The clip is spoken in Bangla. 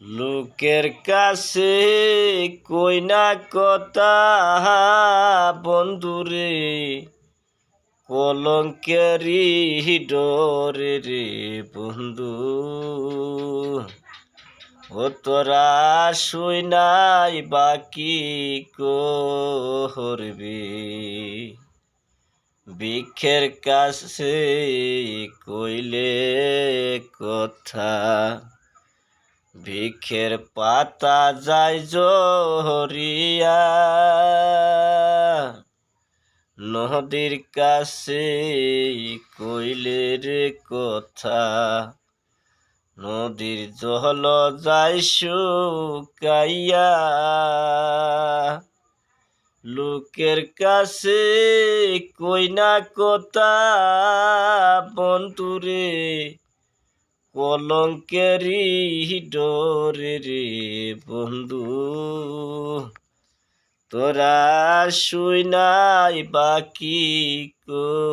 লোকের কাছে কই না কথা বন্ধুরে, কলঙ্কেরি ডরে রে বন্ধু। ও তোরা শুই নাই বাকি করবি, বৃক্ষের কাছে কইলে কথা, বৃক্ষের পাতা যায় ঝরিয়া। নদীর কাছে কইলে রে কথা, নদীর জল যায় শুকাইয়া। লোকের কাছে কই না কথা বন্ধুরে, কলঙ্কেরি ডরে রে বন্ধু। তোরা শুই নাই বাকি করবে।